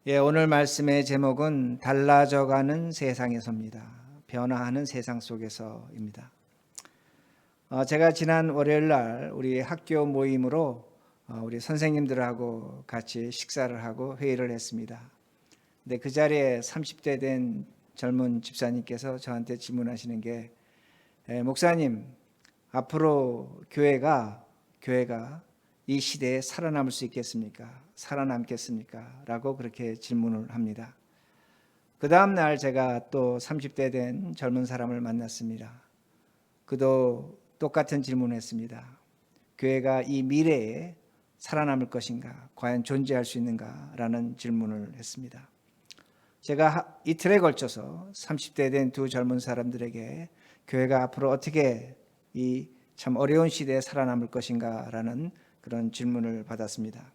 오늘 말씀의 제목은 달라져가는 세상에서입니다. 변화하는 세상 속에서입니다. 제가 지난 월요일 날 우리 학교 모임으로 우리 선생님들하고 같이 식사를 하고 회의를 했습니다. 근데 그 자리에 30대 된 젊은 집사님께서 저한테 질문하시는 게 목사님, 앞으로 교회가 이 시대에 살아남을 수 있겠습니까? 살아남겠습니까? 라고 그렇게 질문을 합니다. 그 다음 날 제가 또 30대 된 젊은 사람을 만났습니다. 그도 똑같은 질문을 했습니다. 교회가 이 미래에 살아남을 것인가? 과연 존재할 수 있는가? 라는 질문을 했습니다. 제가 이틀에 걸쳐서 30대 된 두 젊은 사람들에게 교회가 앞으로 어떻게 이 참 어려운 시대에 살아남을 것인가? 라는 그런 질문을 받았습니다.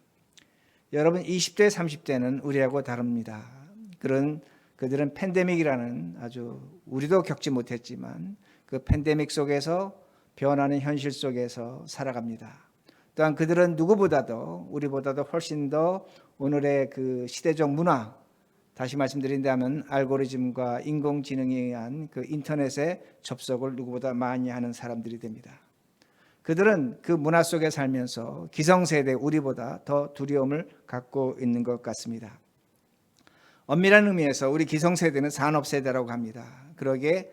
여러분 20대 30대는 우리하고 다릅니다. 그들은 팬데믹이라는 아주 우리도 겪지 못했지만 그 팬데믹 속에서 변하는 현실 속에서 살아갑니다. 또한 그들은 누구보다도 우리보다도 훨씬 더 오늘의 그 시대적 문화, 다시 말씀드린다면 알고리즘과 인공지능에 의한 그 인터넷의 접속을 누구보다 많이 하는 사람들이 됩니다. 그들은 그 문화 속에 살면서 기성세대 우리보다 더 두려움을 갖고 있는 것 같습니다. 엄밀한 의미에서 우리 기성세대는 산업세대라고 합니다. 그러기에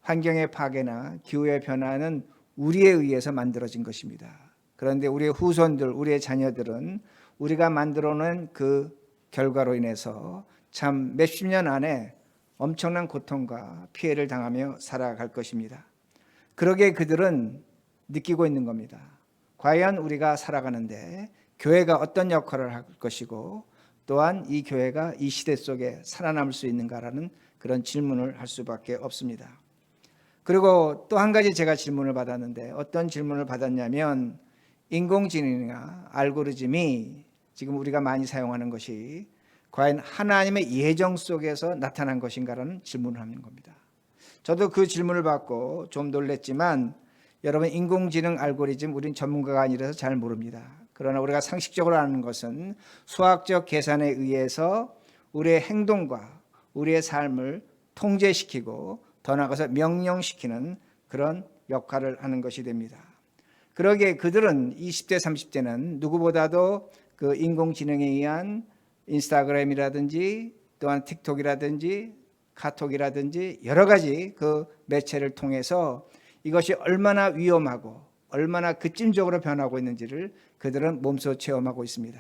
환경의 파괴나 기후의 변화는 우리에 의해서 만들어진 것입니다. 그런데 우리의 후손들, 우리의 자녀들은 우리가 만들어낸 그 결과로 인해서 참 몇십 년 안에 엄청난 고통과 피해를 당하며 살아갈 것입니다. 그러기에 그들은 느끼고 있는 겁니다. 과연 우리가 살아가는데 교회가 어떤 역할을 할 것이고 또한 이 교회가 이 시대 속에 살아남을 수 있는가라는 그런 질문을 할 수밖에 없습니다. 그리고 또 한 가지 제가 질문을 받았는데 어떤 질문을 받았냐면 인공지능이나 알고리즘이 지금 우리가 많이 사용하는 것이 과연 하나님의 예정 속에서 나타난 것인가라는 질문을 하는 겁니다. 저도 그 질문을 받고 좀 놀랐지만 여러분 인공지능 알고리즘 우린 전문가가 아니라서 잘 모릅니다. 그러나 우리가 상식적으로 아는 것은 수학적 계산에 의해서 우리의 행동과 우리의 삶을 통제시키고 더 나아가서 명령시키는 그런 역할을 하는 것이 됩니다. 그러기에 그들은 20대 30대는 누구보다도 그 인공지능에 의한 인스타그램이라든지 또한 틱톡이라든지 카톡이라든지 여러 가지 그 매체를 통해서 이것이 얼마나 위험하고 얼마나 급진적으로 변하고 있는지를 그들은 몸소 체험하고 있습니다.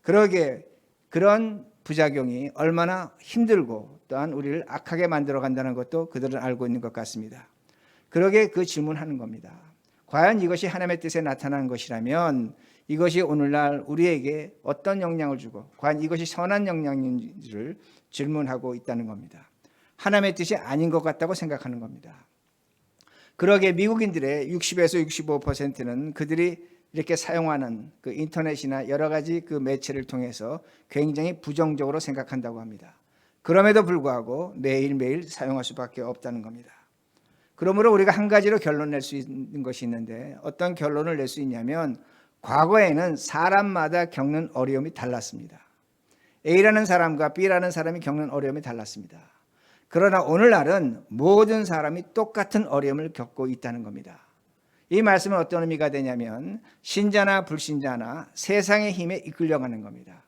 그러기에 그런 부작용이 얼마나 힘들고 또한 우리를 악하게 만들어 간다는 것도 그들은 알고 있는 것 같습니다. 그러기에 그 질문하는 겁니다. 과연 이것이 하나님의 뜻에 나타난 것이라면 이것이 오늘날 우리에게 어떤 영향을 주고 과연 이것이 선한 영향인지를 질문하고 있다는 겁니다. 하나님의 뜻이 아닌 것 같다고 생각하는 겁니다. 그러기에 미국인들의 60에서 65%는 그들이 이렇게 사용하는 그 인터넷이나 여러 가지 그 매체를 통해서 굉장히 부정적으로 생각한다고 합니다. 그럼에도 불구하고 매일매일 사용할 수밖에 없다는 겁니다. 그러므로 우리가 한 가지로 결론 낼 수 있는 것이 있는데 어떤 결론을 낼 수 있냐면 과거에는 사람마다 겪는 어려움이 달랐습니다. A라는 사람과 B라는 사람이 겪는 어려움이 달랐습니다. 그러나 오늘날은 모든 사람이 똑같은 어려움을 겪고 있다는 겁니다. 이 말씀은 어떤 의미가 되냐면 신자나 불신자나 세상의 힘에 이끌려가는 겁니다.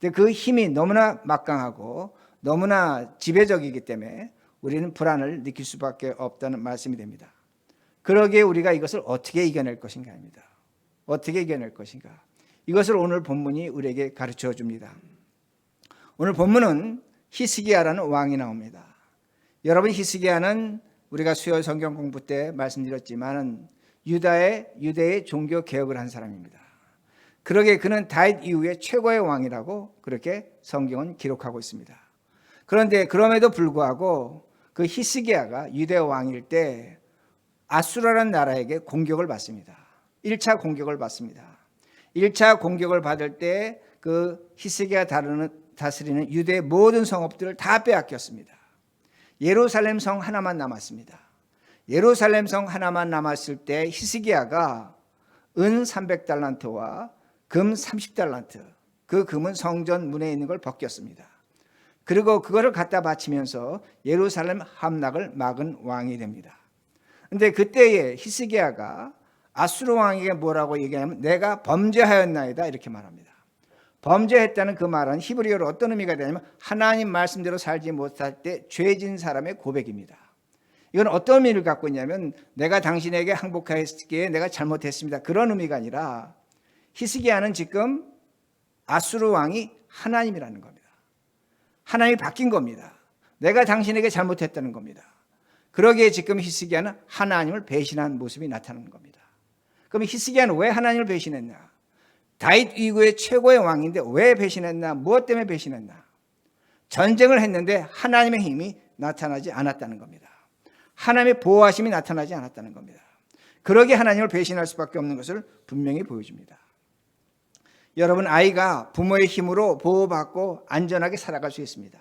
근데 그 힘이 너무나 막강하고 너무나 지배적이기 때문에 우리는 불안을 느낄 수밖에 없다는 말씀이 됩니다. 그러기에 우리가 이것을 어떻게 이겨낼 것인가입니다. 어떻게 이겨낼 것인가. 이것을 오늘 본문이 우리에게 가르쳐 줍니다. 오늘 본문은 히스기야라는 왕이 나옵니다. 여러분 히스기야는 우리가 수요 성경 공부 때 말씀드렸지만 유대의 종교 개혁을 한 사람입니다. 그러기에 그는 다윗 이후에 최고의 왕이라고 그렇게 성경은 기록하고 있습니다. 그런데 그럼에도 불구하고 그 히스기야가 유대 왕일 때 아수라라는 나라에게 공격을 받습니다. 1차 공격을 받습니다. 1차 공격을 받을 때 그 히스기야 다스리는 유대의 모든 성읍들을 다 빼앗겼습니다. 예루살렘 성 하나만 남았습니다. 예루살렘 성 하나만 남았을 때 히스기야가 은 300달란트와 금 30달란트 그 금은 성전 문에 있는 걸 벗겼습니다. 그리고 그거를 갖다 바치면서 예루살렘 함락을 막은 왕이 됩니다. 근데 그때에 히스기야가 아수르 왕에게 뭐라고 얘기하냐면 내가 범죄하였나이다 이렇게 말합니다. 범죄했다는 그 말은 히브리어로 어떤 의미가 되냐면 하나님 말씀대로 살지 못할 때 죄진 사람의 고백입니다. 이건 어떤 의미를 갖고 있냐면 내가 당신에게 항복하였기에 내가 잘못했습니다. 그런 의미가 아니라 히스기야는 지금 아수르 왕이 하나님이라는 겁니다. 하나님이 바뀐 겁니다. 내가 당신에게 잘못했다는 겁니다. 그러기에 지금 히스기야는 하나님을 배신한 모습이 나타나는 겁니다. 그럼 히스기야는 왜 하나님을 배신했냐? 다윗 이후의 최고의 왕인데 왜 배신했나? 무엇 때문에 배신했나? 전쟁을 했는데 하나님의 힘이 나타나지 않았다는 겁니다. 하나님의 보호하심이 나타나지 않았다는 겁니다. 그러기에 하나님을 배신할 수밖에 없는 것을 분명히 보여줍니다. 여러분, 아이가 부모의 힘으로 보호받고 안전하게 살아갈 수 있습니다.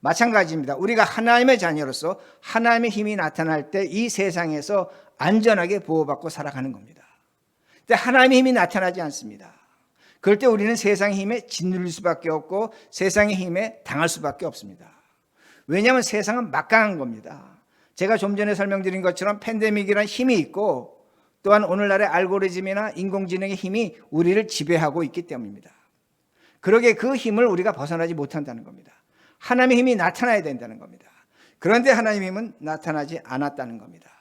마찬가지입니다. 우리가 하나님의 자녀로서 하나님의 힘이 나타날 때 이 세상에서 안전하게 보호받고 살아가는 겁니다. 근데 하나님의 힘이 나타나지 않습니다. 그럴 때 우리는 세상의 힘에 짓눌릴 수밖에 없고 세상의 힘에 당할 수밖에 없습니다. 왜냐하면 세상은 막강한 겁니다. 제가 좀 전에 설명드린 것처럼 팬데믹이라는 힘이 있고 또한 오늘날의 알고리즘이나 인공지능의 힘이 우리를 지배하고 있기 때문입니다. 그러기에 그 힘을 우리가 벗어나지 못한다는 겁니다. 하나님의 힘이 나타나야 된다는 겁니다. 그런데 하나님의 힘은 나타나지 않았다는 겁니다.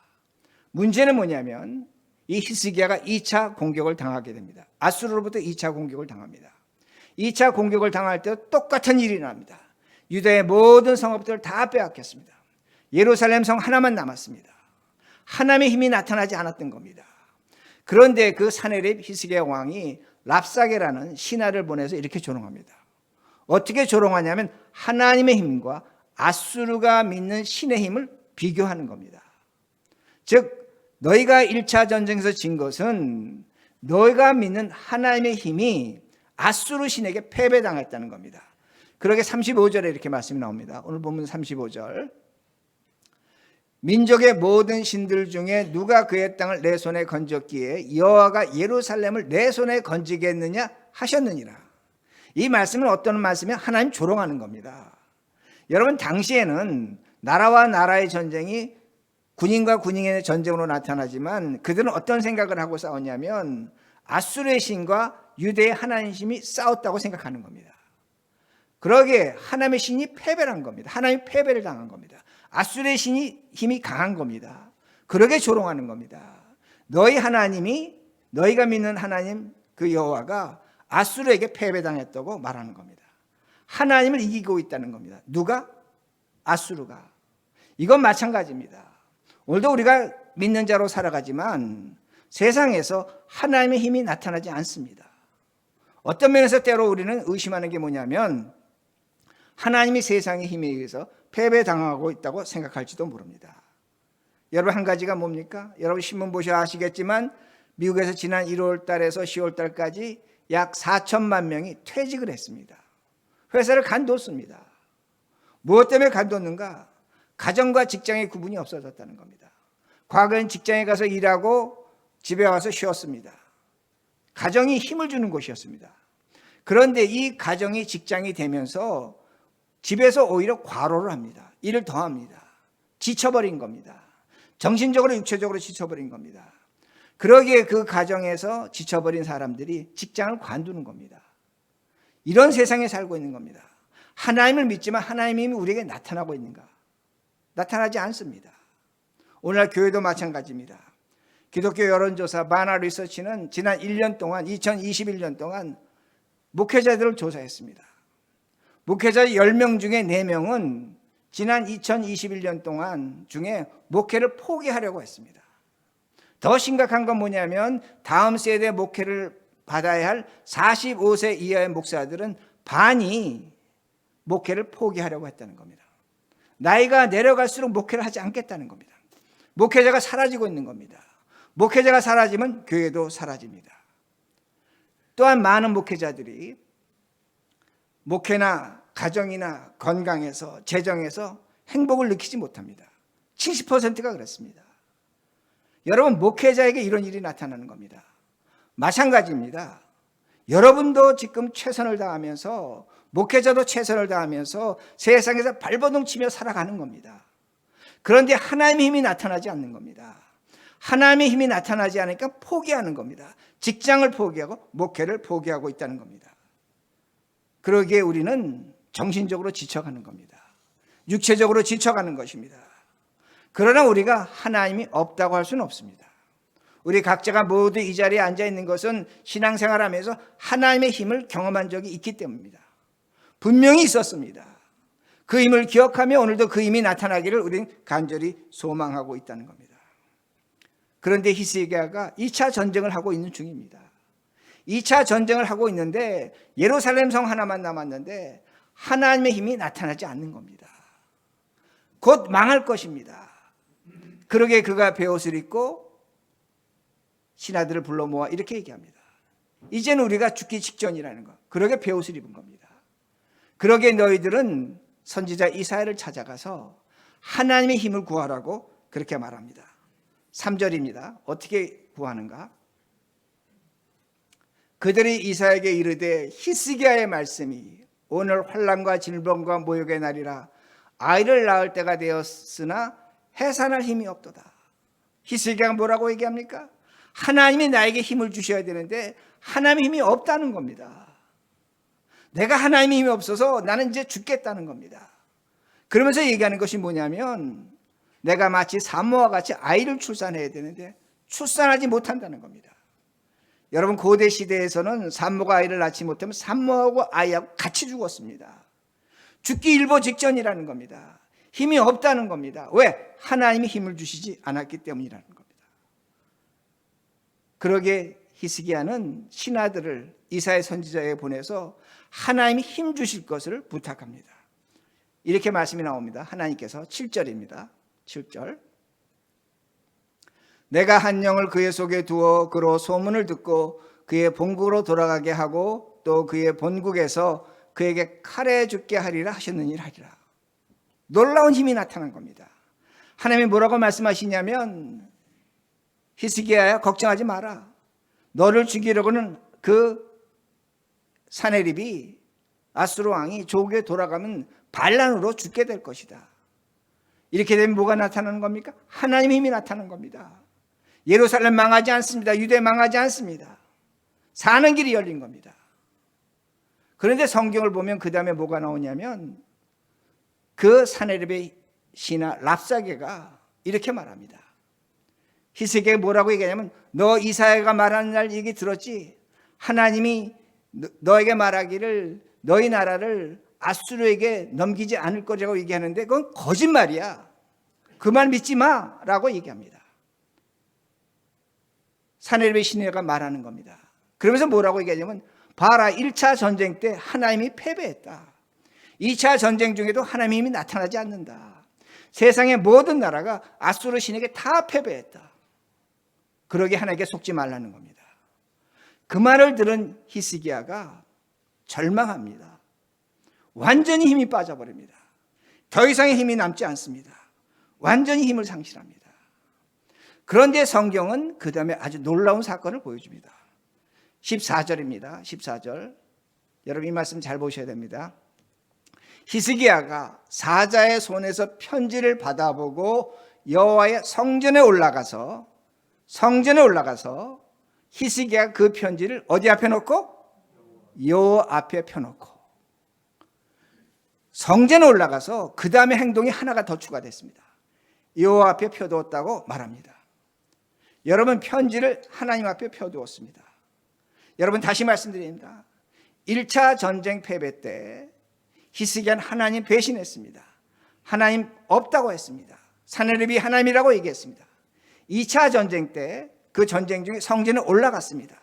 문제는 뭐냐면 이 히스기야가 2차 공격을 당하게 됩니다. 아수르로부터 2차 공격을 당합니다. 2차 공격을 당할 때 똑같은 일이 납니다. 유다의 모든 성읍들을 다 빼앗겼습니다. 예루살렘 성 하나만 남았습니다. 하나님의 힘이 나타나지 않았던 겁니다. 그런데 그 사내립 히스기야 왕이 랍사게라는 신하를 보내서 이렇게 조롱합니다. 어떻게 조롱하냐면 하나님의 힘과 아수르가 믿는 신의 힘을 비교하는 겁니다. 즉 너희가 1차 전쟁에서 진 것은 너희가 믿는 하나님의 힘이 아수르 신에게 패배당했다는 겁니다. 그러게 35절에 이렇게 말씀이 나옵니다. 오늘 본문 35절. 민족의 모든 신들 중에 누가 그의 땅을 내 손에 건졌기에 여호와가 예루살렘을 내 손에 건지겠느냐 하셨느니라. 이 말씀은 어떤 말씀이냐? 하나님 조롱하는 겁니다. 여러분, 당시에는 나라와 나라의 전쟁이 군인과 군인의 전쟁으로 나타나지만 그들은 어떤 생각을 하고 싸웠냐면 아수르의 신과 유대의 하나님의 신이 싸웠다고 생각하는 겁니다. 그러기에 하나님의 신이 패배를 한 겁니다. 하나님이 패배를 당한 겁니다. 아수르의 신이 힘이 강한 겁니다. 그러게 조롱하는 겁니다. 너희 하나님이, 너희가 믿는 하나님 그 여호와가 아수르에게 패배당했다고 말하는 겁니다. 하나님을 이기고 있다는 겁니다. 누가? 아수르가. 이건 마찬가지입니다. 오늘도 우리가 믿는 자로 살아가지만 세상에서 하나님의 힘이 나타나지 않습니다. 어떤 면에서 때로 우리는 의심하는 게 뭐냐면 하나님이 세상의 힘에 의해서 패배당하고 있다고 생각할지도 모릅니다. 여러분, 한 가지가 뭡니까? 여러분 신문 보셔야 아시겠지만 미국에서 지난 1월 달에서 10월 달까지 약 4천만 명이 퇴직을 했습니다. 회사를 간뒀습니다. 무엇 때문에 간뒀는가? 가정과 직장의 구분이 없어졌다는 겁니다. 과거엔 직장에 가서 일하고 집에 와서 쉬었습니다. 가정이 힘을 주는 곳이었습니다. 그런데 이 가정이 직장이 되면서 집에서 오히려 과로를 합니다. 일을 더 합니다. 지쳐버린 겁니다. 정신적으로 육체적으로 지쳐버린 겁니다. 그러기에 그 가정에서 지쳐버린 사람들이 직장을 관두는 겁니다. 이런 세상에 살고 있는 겁니다. 하나님을 믿지만 하나님의 힘이 우리에게 나타나고 있는가? 나타나지 않습니다. 오늘날 교회도 마찬가지입니다. 기독교 여론조사 바나 리서치는 지난 1년 동안 2021년 동안 목회자들을 조사했습니다. 목회자 10명 중에 4명은 지난 2021년 동안 중에 목회를 포기하려고 했습니다. 더 심각한 건 뭐냐면 다음 세대 목회를 받아야 할 45세 이하의 목사들은 반이 목회를 포기하려고 했다는 겁니다. 나이가 내려갈수록 목회를 하지 않겠다는 겁니다. 목회자가 사라지고 있는 겁니다. 목회자가 사라지면 교회도 사라집니다. 또한 많은 목회자들이 목회나 가정이나 건강에서 재정에서 행복을 느끼지 못합니다. 70%가 그렇습니다. 여러분, 목회자에게 이런 일이 나타나는 겁니다. 마찬가지입니다. 여러분도 지금 최선을 다하면서, 목회자도 최선을 다하면서 세상에서 발버둥 치며 살아가는 겁니다. 그런데 하나님의 힘이 나타나지 않는 겁니다. 하나님의 힘이 나타나지 않으니까 포기하는 겁니다. 직장을 포기하고 목회를 포기하고 있다는 겁니다. 그러기에 우리는 정신적으로 지쳐가는 겁니다. 육체적으로 지쳐가는 것입니다. 그러나 우리가 하나님이 없다고 할 수는 없습니다. 우리 각자가 모두 이 자리에 앉아 있는 것은 신앙생활하면서 하나님의 힘을 경험한 적이 있기 때문입니다. 분명히 있었습니다. 그 힘을 기억하며 오늘도 그 힘이 나타나기를 우리는 간절히 소망하고 있다는 겁니다. 그런데 히스기야가 2차 전쟁을 하고 있는 중입니다. 2차 전쟁을 하고 있는데 예루살렘 성 하나만 남았는데 하나님의 힘이 나타나지 않는 겁니다. 곧 망할 것입니다. 그러게 그가 베옷을 입고 신하들을 불러 모아 이렇게 얘기합니다. 이제는 우리가 죽기 직전이라는 것. 그러게 베옷을 입은 겁니다. 그러게 너희들은 선지자 이사야를 찾아가서 하나님의 힘을 구하라고 그렇게 말합니다. 3절입니다. 어떻게 구하는가? 그들이 이사야에게 이르되 히스기야의 말씀이 오늘 환난과 질병과 모욕의 날이라 아이를 낳을 때가 되었으나 해산할 힘이 없도다. 히스기야가 뭐라고 얘기합니까? 하나님이 나에게 힘을 주셔야 되는데 하나님의 힘이 없다는 겁니다. 내가 하나님의 힘이 없어서 나는 이제 죽겠다는 겁니다. 그러면서 얘기하는 것이 뭐냐면 내가 마치 산모와 같이 아이를 출산해야 되는데 출산하지 못한다는 겁니다. 여러분 고대 시대에서는 산모가 아이를 낳지 못하면 산모하고 아이하고 같이 죽었습니다. 죽기 일보 직전이라는 겁니다. 힘이 없다는 겁니다. 왜? 하나님이 힘을 주시지 않았기 때문이라는 겁니다. 그러게 히스기야는 신하들을 이사야 선지자에게 보내서 하나님이 힘 주실 것을 부탁합니다. 이렇게 말씀이 나옵니다. 하나님께서 7절입니다. 7절. 내가 한 영을 그의 속에 두어 그로 소문을 듣고 그의 본국으로 돌아가게 하고 또 그의 본국에서 그에게 칼에 죽게 하리라 하셨느니라 하리라. 놀라운 힘이 나타난 겁니다. 하나님이 뭐라고 말씀하시냐면 히스기야야 걱정하지 마라. 너를 죽이려고는 그 사네립이 아수르 왕이 조국에 돌아가면 반란으로 죽게 될 것이다. 이렇게 되면 뭐가 나타나는 겁니까? 하나님의 힘이 나타나는 겁니다. 예루살렘 망하지 않습니다. 유대 망하지 않습니다. 사는 길이 열린 겁니다. 그런데 성경을 보면 그 다음에 뭐가 나오냐면 그 사네립의 신하 랍사게가 이렇게 말합니다. 히스기야가 뭐라고 얘기하냐면 너 이사야가 말하는 날 얘기 들었지? 하나님이 너에게 말하기를 너희 나라를 아수르에게 넘기지 않을 거라고 얘기하는데 그건 거짓말이야. 그 말 믿지 마라고 얘기합니다. 사네립의 신하가 말하는 겁니다. 그러면서 뭐라고 얘기하냐면 봐라 1차 전쟁 때 하나님이 패배했다. 2차 전쟁 중에도 하나님의 힘이 나타나지 않는다. 세상의 모든 나라가 아수르 신에게 다 패배했다. 그러게 하나님께 속지 말라는 겁니다. 그 말을 들은 히스기야가 절망합니다. 완전히 힘이 빠져버립니다. 더 이상의 힘이 남지 않습니다. 완전히 힘을 상실합니다. 그런데 성경은 그 다음에 아주 놀라운 사건을 보여줍니다. 14절입니다. 14절. 여러분 이 말씀 잘 보셔야 됩니다. 히스기야가 사자의 손에서 편지를 받아보고 여호와의 성전에 올라가서 히스기야가 그 편지를 어디 앞에 놓고? 여호와 앞에 펴놓고 성전에 올라가서 그 다음에 행동이 하나가 더 추가됐습니다. 여호와 앞에 펴두었다고 말합니다. 여러분 편지를 하나님 앞에 펴두었습니다. 여러분 다시 말씀드립니다. 1차 전쟁 패배 때 히스기야는 하나님 배신했습니다. 하나님 없다고 했습니다. 사네립이 하나님이라고 얘기했습니다. 2차 전쟁 때 그 전쟁 중에 성전에 올라갔습니다.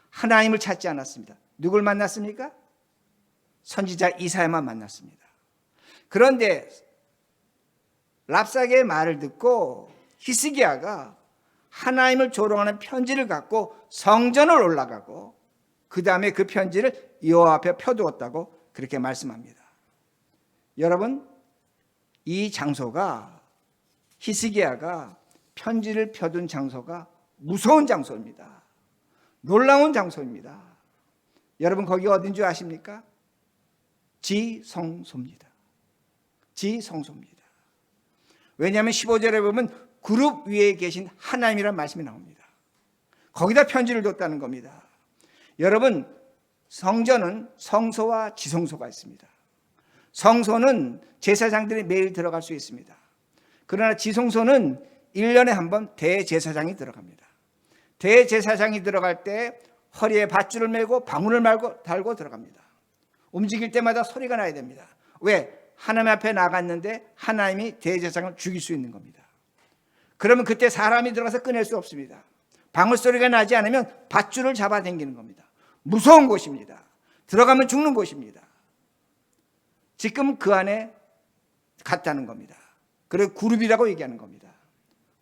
하나님을 찾지 않았습니다. 누굴 만났습니까? 선지자 이사야만 만났습니다. 그런데 랍사게의 말을 듣고 히스기야가 하나님을 조롱하는 편지를 갖고 성전을 올라가고 그 다음에 그 편지를 여호와 앞에 펴두었다고 그렇게 말씀합니다. 여러분 이 장소가 히스기야가 편지를 펴둔 장소가 무서운 장소입니다. 놀라운 장소입니다. 여러분 거기 어딘 줄 아십니까? 지성소입니다. 지성소입니다. 왜냐하면 15절에 보면 그룹 위에 계신 하나님이라는 말씀이 나옵니다. 거기다 편지를 뒀다는 겁니다. 여러분, 성전은 성소와 지성소가 있습니다. 성소는 제사장들이 매일 들어갈 수 있습니다. 그러나 지성소는 1년에 한 번 대제사장이 들어갑니다. 대제사장이 들어갈 때 허리에 밧줄을 메고 방울을 달고 들어갑니다. 움직일 때마다 소리가 나야 됩니다. 왜? 하나님 앞에 나갔는데 하나님이 대제사장을 죽일 수 있는 겁니다. 그러면 그때 사람이 들어가서 꺼낼 수 없습니다. 방울 소리가 나지 않으면 밧줄을 잡아당기는 겁니다. 무서운 곳입니다. 들어가면 죽는 곳입니다. 지금 그 안에 갔다는 겁니다. 그래서 그룹이라고 얘기하는 겁니다.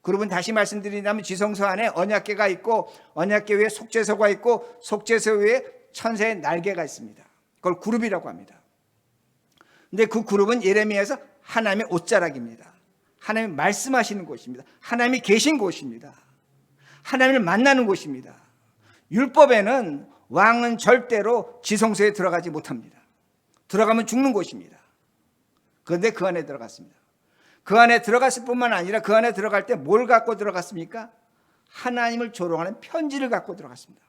그룹은 다시 말씀드린다면 지성소 안에 언약궤가 있고 언약궤 위에 속죄소가 있고 속죄소 위에 천사의 날개가 있습니다. 그걸 그룹이라고 합니다. 근데 그 그룹은 예레미야에서 하나님의 옷자락입니다. 하나님이 말씀하시는 곳입니다. 하나님이 계신 곳입니다. 하나님을 만나는 곳입니다. 율법에는 왕은 절대로 지성소에 들어가지 못합니다. 들어가면 죽는 곳입니다. 그런데 그 안에 들어갔습니다. 그 안에 들어갔을 뿐만 아니라 그 안에 들어갈 때 뭘 갖고 들어갔습니까? 하나님을 조롱하는 편지를 갖고 들어갔습니다.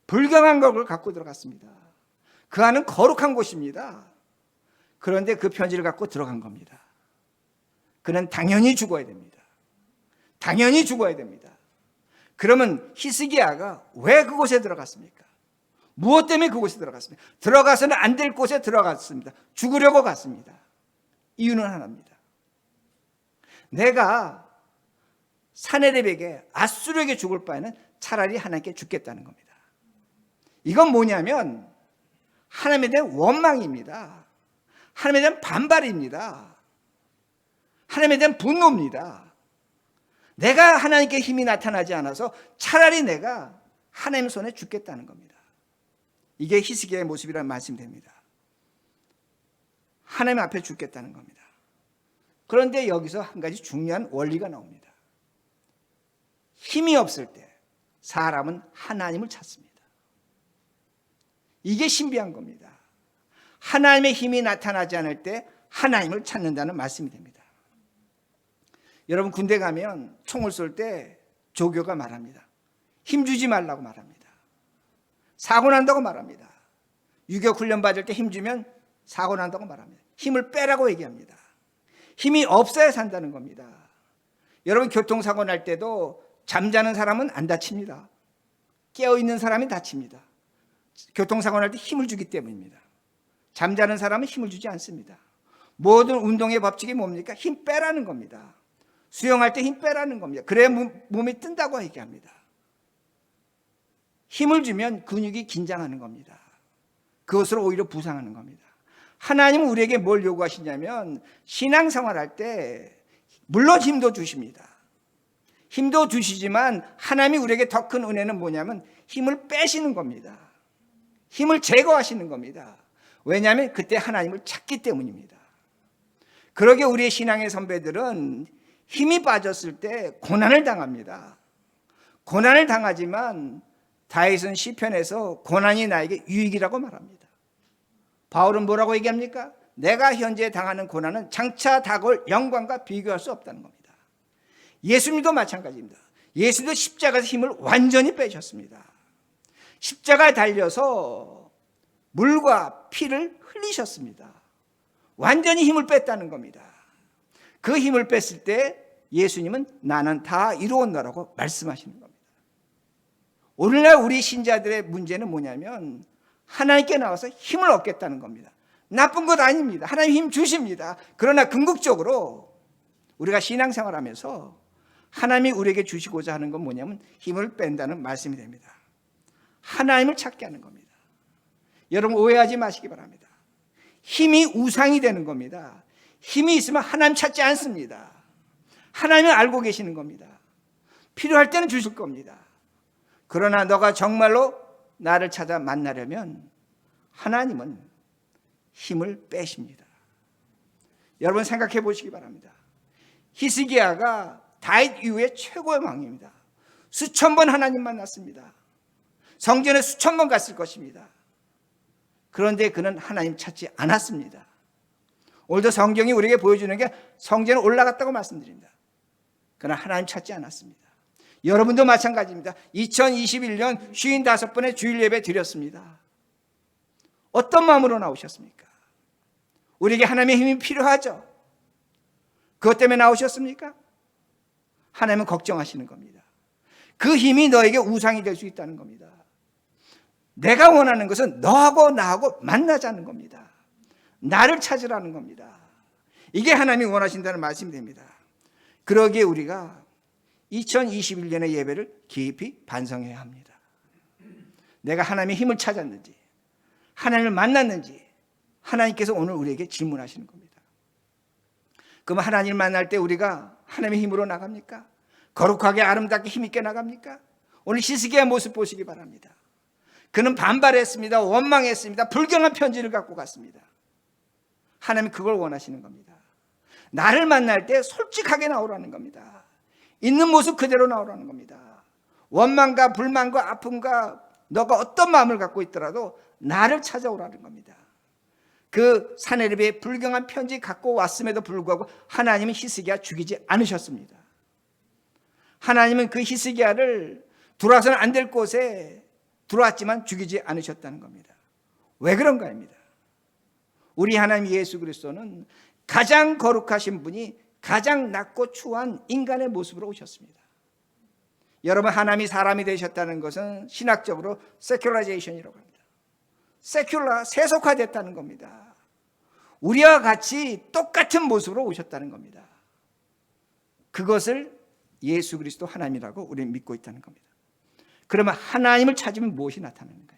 불경한 것을 갖고 들어갔습니다. 그 안은 거룩한 곳입니다. 그런데 그 편지를 갖고 들어간 겁니다. 그는 당연히 죽어야 됩니다. 당연히 죽어야 됩니다. 그러면 히스기야가 왜 그곳에 들어갔습니까? 무엇 때문에 그곳에 들어갔습니까? 들어가서는 안 될 곳에 들어갔습니다. 죽으려고 갔습니다. 이유는 하나입니다. 내가 사내립에게 아수르에게 죽을 바에는 차라리 하나님께 죽겠다는 겁니다. 이건 뭐냐면 하나님에 대한 원망입니다. 하나님에 대한 반발입니다. 하나님에 대한 분노입니다. 내가 하나님께 힘이 나타나지 않아서 차라리 내가 하나님 손에 죽겠다는 겁니다. 이게 히스기야의 모습이라는 말씀이 됩니다. 하나님 앞에 죽겠다는 겁니다. 그런데 여기서 한 가지 중요한 원리가 나옵니다. 힘이 없을 때 사람은 하나님을 찾습니다. 이게 신비한 겁니다. 하나님의 힘이 나타나지 않을 때 하나님을 찾는다는 말씀이 됩니다. 여러분 군대 가면 총을 쏠 때 조교가 말합니다. 힘주지 말라고 말합니다. 사고 난다고 말합니다. 유격 훈련 받을 때 힘주면 사고 난다고 말합니다. 힘을 빼라고 얘기합니다. 힘이 없어야 산다는 겁니다. 여러분 교통사고 날 때도 잠자는 사람은 안 다칩니다. 깨어있는 사람이 다칩니다. 교통사고 날 때 힘을 주기 때문입니다. 잠자는 사람은 힘을 주지 않습니다. 모든 운동의 법칙이 뭡니까? 힘 빼라는 겁니다. 수영할 때 힘 빼라는 겁니다. 그래야 몸이 뜬다고 얘기합니다. 힘을 주면 근육이 긴장하는 겁니다. 그것으로 오히려 부상하는 겁니다. 하나님은 우리에게 뭘 요구하시냐면 신앙생활할 때 물론 힘도 주십니다. 힘도 주시지만 하나님이 우리에게 더 큰 은혜는 뭐냐면 힘을 빼시는 겁니다. 힘을 제거하시는 겁니다. 왜냐하면 그때 하나님을 찾기 때문입니다. 그러게 우리의 신앙의 선배들은 힘이 빠졌을 때 고난을 당합니다. 고난을 당하지만 다윗은 시편에서 고난이 나에게 유익이라고 말합니다. 바울은 뭐라고 얘기합니까? 내가 현재 당하는 고난은 장차 다가올 영광과 비교할 수 없다는 겁니다. 예수님도 마찬가지입니다. 예수도 십자가에서 힘을 완전히 빼셨습니다. 십자가에 달려서 물과 피를 흘리셨습니다. 완전히 힘을 뺐다는 겁니다. 그 힘을 뺐을 때 예수님은 나는 다 이루었노라고 말씀하시는 겁니다. 오늘날 우리 신자들의 문제는 뭐냐면 하나님께 나와서 힘을 얻겠다는 겁니다. 나쁜 것 아닙니다. 하나님 힘 주십니다. 그러나 궁극적으로 우리가 신앙생활하면서 하나님이 우리에게 주시고자 하는 건 뭐냐면 힘을 뺀다는 말씀이 됩니다. 하나님을 찾게 하는 겁니다. 여러분 오해하지 마시기 바랍니다. 힘이 우상이 되는 겁니다. 힘이 있으면 하나님 찾지 않습니다. 하나님을 알고 계시는 겁니다. 필요할 때는 주실 겁니다. 그러나 너가 정말로 나를 찾아 만나려면 하나님은 힘을 빼십니다. 여러분 생각해 보시기 바랍니다. 히스기야가 다윗 이후에 최고의 왕입니다. 수천 번 하나님 만났습니다. 성전에 수천 번 갔을 것입니다. 그런데 그는 하나님 찾지 않았습니다. 오늘도 성경이 우리에게 보여주는 게 성전에 올라갔다고 말씀드립니다. 그러나 하나님 찾지 않았습니다. 여러분도 마찬가지입니다. 2021년 55번의 주일 예배 드렸습니다. 어떤 마음으로 나오셨습니까? 우리에게 하나님의 힘이 필요하죠. 그것 때문에 나오셨습니까? 하나님은 걱정하시는 겁니다. 그 힘이 너에게 우상이 될 수 있다는 겁니다. 내가 원하는 것은 너하고 나하고 만나자는 겁니다. 나를 찾으라는 겁니다. 이게 하나님이 원하신다는 말씀이 됩니다. 그러기에 우리가 2021년의 예배를 깊이 반성해야 합니다. 내가 하나님의 힘을 찾았는지, 하나님을 만났는지 하나님께서 오늘 우리에게 질문하시는 겁니다. 그럼 하나님을 만날 때 우리가 하나님의 힘으로 나갑니까? 거룩하게 아름답게 힘있게 나갑니까? 오늘 히스기야의 모습 보시기 바랍니다. 그는 반발했습니다. 원망했습니다. 불경한 편지를 갖고 갔습니다. 하나님이 그걸 원하시는 겁니다. 나를 만날 때 솔직하게 나오라는 겁니다. 있는 모습 그대로 나오라는 겁니다. 원망과 불만과 아픔과 너가 어떤 마음을 갖고 있더라도 나를 찾아오라는 겁니다. 그 사내립의 불경한 편지 갖고 왔음에도 불구하고 하나님은 히스기야 죽이지 않으셨습니다. 하나님은 그 히스기야를 들어와서는 안 될 곳에 들어왔지만 죽이지 않으셨다는 겁니다. 왜 그런가입니다. 우리 하나님 예수 그리스도는 가장 거룩하신 분이 가장 낮고 추한 인간의 모습으로 오셨습니다. 여러분, 하나님이 사람이 되셨다는 것은 신학적으로 세큘라제이션이라고 합니다. 세속화됐다는 겁니다. 우리와 같이 똑같은 모습으로 오셨다는 겁니다. 그것을 예수 그리스도 하나님이라고 우리는 믿고 있다는 겁니다. 그러면 하나님을 찾으면 무엇이 나타나는 겁니다.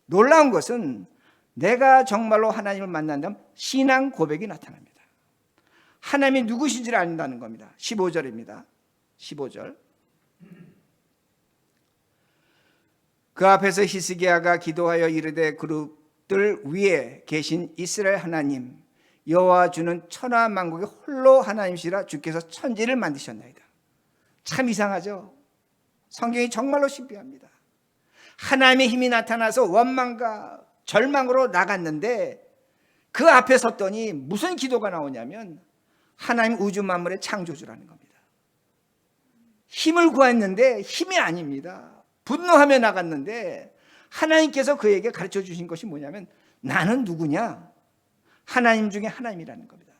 놀라운 것은 내가 정말로 하나님을 만난다면 신앙 고백이 나타납니다. 하나님이 누구신지를 안다는 겁니다. 15절입니다. 15절. 그 앞에서 히스기야가 기도하여 이르되 그룹들 위에 계신 이스라엘 하나님 여호와 주는 천하 만국의 홀로 하나님이시라 주께서 천지를 만드셨나이다. 참 이상하죠. 성경이 정말로 신비합니다. 하나님의 힘이 나타나서 원망과 절망으로 나갔는데 그 앞에 섰더니 무슨 기도가 나오냐면 하나님 우주 만물의 창조주라는 겁니다. 힘을 구했는데 힘이 아닙니다. 분노하며 나갔는데 하나님께서 그에게 가르쳐 주신 것이 뭐냐면 나는 누구냐? 하나님 중에 하나님이라는 겁니다.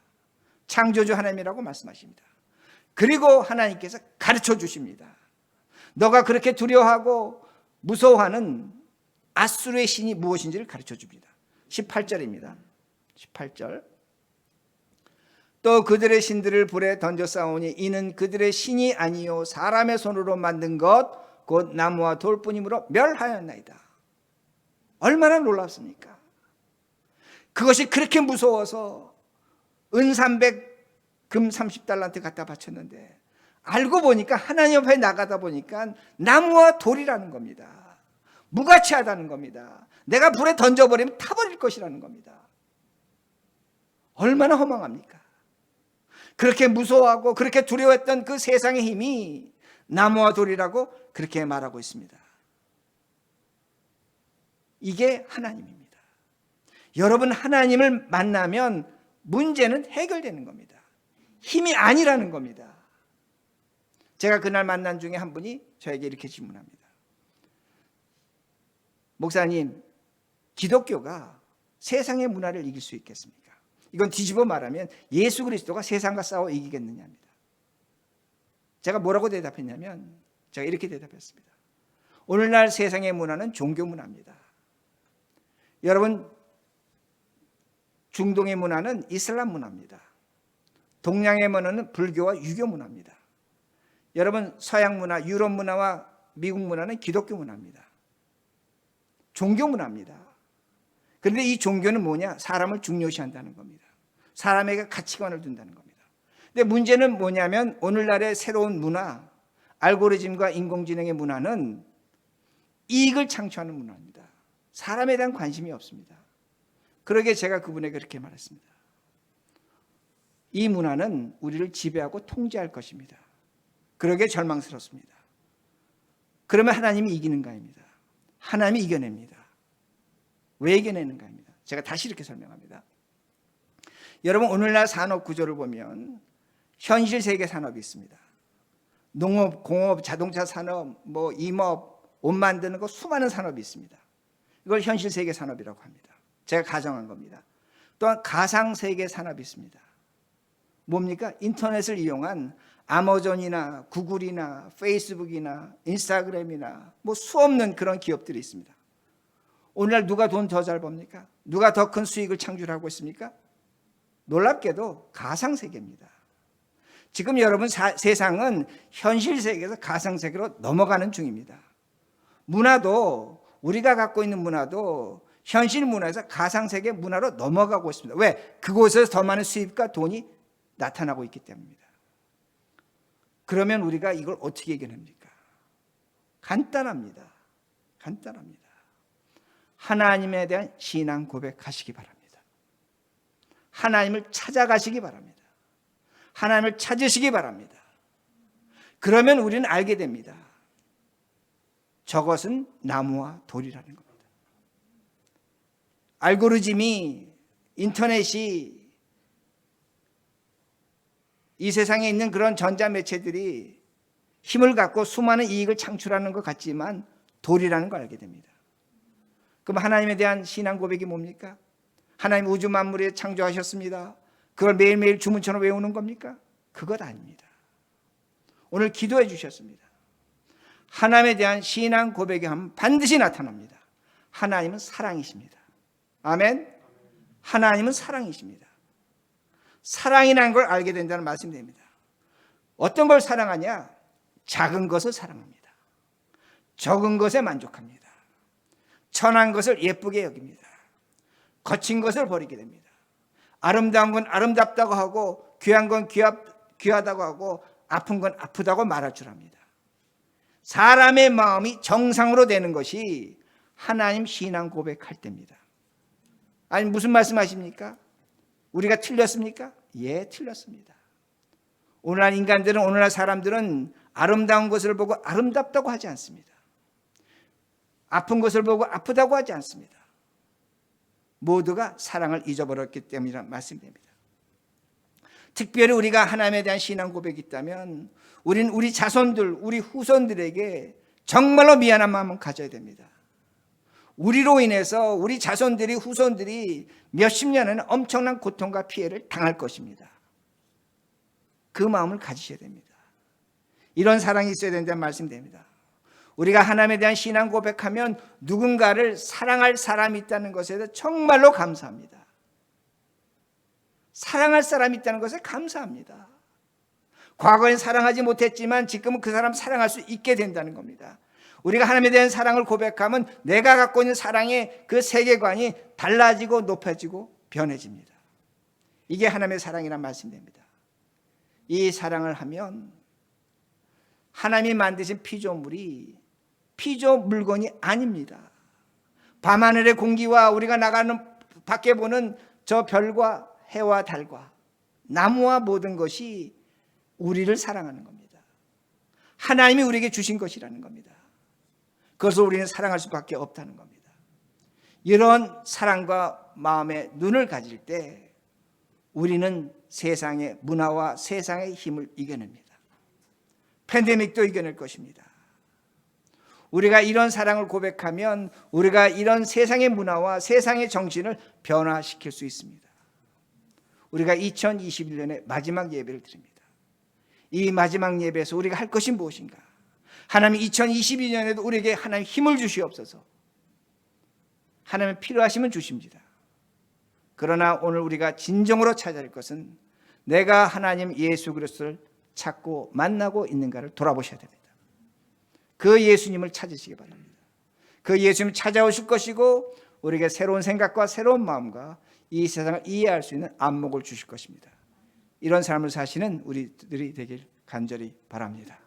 창조주 하나님이라고 말씀하십니다. 그리고 하나님께서 가르쳐 주십니다. 너가 그렇게 두려워하고 무서워하는 아수르의 신이 무엇인지를 가르쳐 줍니다. 18절입니다. 18절. 또 그들의 신들을 불에 던져 싸우니 이는 그들의 신이 아니요 사람의 손으로 만든 것 곧 나무와 돌뿐이므로 멸하였나이다. 얼마나 놀랍습니까? 그것이 그렇게 무서워서 은 300, 금 30달란트 갖다 바쳤는데 알고 보니까 하나님 앞에 나가다 보니까 나무와 돌이라는 겁니다. 무가치하다는 겁니다. 내가 불에 던져버리면 타버릴 것이라는 겁니다. 얼마나 허망합니까? 그렇게 무서워하고 그렇게 두려워했던 그 세상의 힘이 나무와 돌이라고 그렇게 말하고 있습니다. 이게 하나님입니다. 여러분, 하나님을 만나면 문제는 해결되는 겁니다. 힘이 아니라는 겁니다. 제가 그날 만난 중에 한 분이 저에게 이렇게 질문합니다. 목사님, 기독교가 세상의 문화를 이길 수 있겠습니까? 이건 뒤집어 말하면 예수 그리스도가 세상과 싸워 이기겠느냐입니다. 제가 뭐라고 대답했냐면 제가 이렇게 대답했습니다. 오늘날 세상의 문화는 종교 문화입니다. 여러분, 중동의 문화는 이슬람 문화입니다. 동양의 문화는 불교와 유교 문화입니다. 여러분, 서양 문화, 유럽 문화와 미국 문화는 기독교 문화입니다. 종교 문화입니다. 그런데 이 종교는 뭐냐? 사람을 중요시한다는 겁니다. 사람에게 가치관을 둔다는 겁니다. 근데 문제는 뭐냐면 오늘날의 새로운 문화, 알고리즘과 인공지능의 문화는 이익을 창출하는 문화입니다. 사람에 대한 관심이 없습니다. 그러게 제가 그분에게 그렇게 말했습니다. 이 문화는 우리를 지배하고 통제할 것입니다. 그러게 절망스럽습니다. 그러면 하나님이 이기는가입니다. 하나님이 이겨냅니다. 왜 이겨내는가 합니다. 제가 다시 이렇게 설명합니다. 여러분, 오늘날 산업 구조를 보면 현실 세계 산업이 있습니다. 농업, 공업, 자동차 산업, 임업, 옷 만드는 거 수많은 산업이 있습니다. 이걸 현실 세계 산업이라고 합니다. 제가 가정한 겁니다. 또한 가상 세계 산업이 있습니다. 뭡니까? 인터넷을 이용한 아마존이나 구글이나 페이스북이나 인스타그램이나 수없는 그런 기업들이 있습니다. 오늘날 누가 돈 더 잘 법니까? 누가 더 큰 수익을 창출하고 있습니까? 놀랍게도 가상 세계입니다. 지금 여러분 세상은 현실 세계에서 가상 세계로 넘어가는 중입니다. 문화도 우리가 갖고 있는 문화도 현실 문화에서 가상 세계 문화로 넘어가고 있습니다. 왜? 그곳에서 더 많은 수입과 돈이 나타나고 있기 때문입니다. 그러면 우리가 이걸 어떻게 이겨냅니까? 간단합니다. 간단합니다. 하나님에 대한 신앙 고백하시기 바랍니다. 하나님을 찾아가시기 바랍니다. 하나님을 찾으시기 바랍니다. 그러면 우리는 알게 됩니다. 저것은 나무와 돌이라는 겁니다. 알고리즘이, 인터넷이, 이 세상에 있는 그런 전자매체들이 힘을 갖고 수많은 이익을 창출하는 것 같지만 돌이라는 걸 알게 됩니다. 그럼 하나님에 대한 신앙 고백이 뭡니까? 하나님 우주 만물에 창조하셨습니다. 그걸 매일매일 주문처럼 외우는 겁니까? 그것 아닙니다. 오늘 기도해 주셨습니다. 하나님에 대한 신앙 고백이 하면 반드시 나타납니다. 하나님은 사랑이십니다. 아멘. 하나님은 사랑이십니다. 사랑이라는 걸 알게 된다는 말씀입니다. 어떤 걸 사랑하냐? 작은 것을 사랑합니다. 적은 것에 만족합니다. 천한 것을 예쁘게 여깁니다. 거친 것을 버리게 됩니다. 아름다운 건 아름답다고 하고 귀한 건 귀하다고 하고 아픈 건 아프다고 말할 줄 압니다. 사람의 마음이 정상으로 되는 것이 하나님 신앙 고백할 때입니다. 아니 무슨 말씀하십니까? 우리가 틀렸습니까? 예, 틀렸습니다. 오늘날 인간들은, 오늘날 사람들은 아름다운 것을 보고 아름답다고 하지 않습니다. 아픈 것을 보고 아프다고 하지 않습니다. 모두가 사랑을 잊어버렸기 때문이라는 말씀입니다. 특별히 우리가 하나님에 대한 신앙 고백이 있다면 우리는 우리 자손들, 우리 후손들에게 정말로 미안한 마음을 가져야 됩니다. 우리로 인해서 우리 자손들이, 후손들이 몇십 년에는 엄청난 고통과 피해를 당할 것입니다. 그 마음을 가지셔야 됩니다. 이런 사랑이 있어야 된다는 말씀입니다. 우리가 하나님에 대한 신앙 고백하면 누군가를 사랑할 사람이 있다는 것에 대해서 정말로 감사합니다. 사랑할 사람이 있다는 것에 감사합니다. 과거엔 사랑하지 못했지만 지금은 그 사람 사랑할 수 있게 된다는 겁니다. 우리가 하나님에 대한 사랑을 고백하면 내가 갖고 있는 사랑의 그 세계관이 달라지고 높아지고 변해집니다. 이게 하나님의 사랑이란 말씀입니다. 이 사랑을 하면 하나님이 만드신 피조물이 피조 물건이 아닙니다. 밤하늘의 공기와 우리가 나가는 밖에 보는 저 별과 해와 달과 나무와 모든 것이 우리를 사랑하는 겁니다. 하나님이 우리에게 주신 것이라는 겁니다. 그것을 우리는 사랑할 수밖에 없다는 겁니다. 이런 사랑과 마음의 눈을 가질 때 우리는 세상의 문화와 세상의 힘을 이겨냅니다. 팬데믹도 이겨낼 것입니다. 우리가 이런 사랑을 고백하면 우리가 이런 세상의 문화와 세상의 정신을 변화시킬 수 있습니다. 우리가 2021년의 마지막 예배를 드립니다. 이 마지막 예배에서 우리가 할 것이 무엇인가? 하나님 2022년에도 우리에게 하나님 힘을 주시옵소서. 하나님의 필요하시면 주십니다. 그러나 오늘 우리가 진정으로 찾아야 할 것은 내가 하나님 예수 그리스도를 찾고 만나고 있는가를 돌아보셔야 됩니다. 그 예수님을 찾으시기 바랍니다. 그 예수님을 찾아오실 것이고 우리에게 새로운 생각과 새로운 마음과 이 세상을 이해할 수 있는 안목을 주실 것입니다. 이런 삶을 사시는 우리들이 되길 간절히 바랍니다.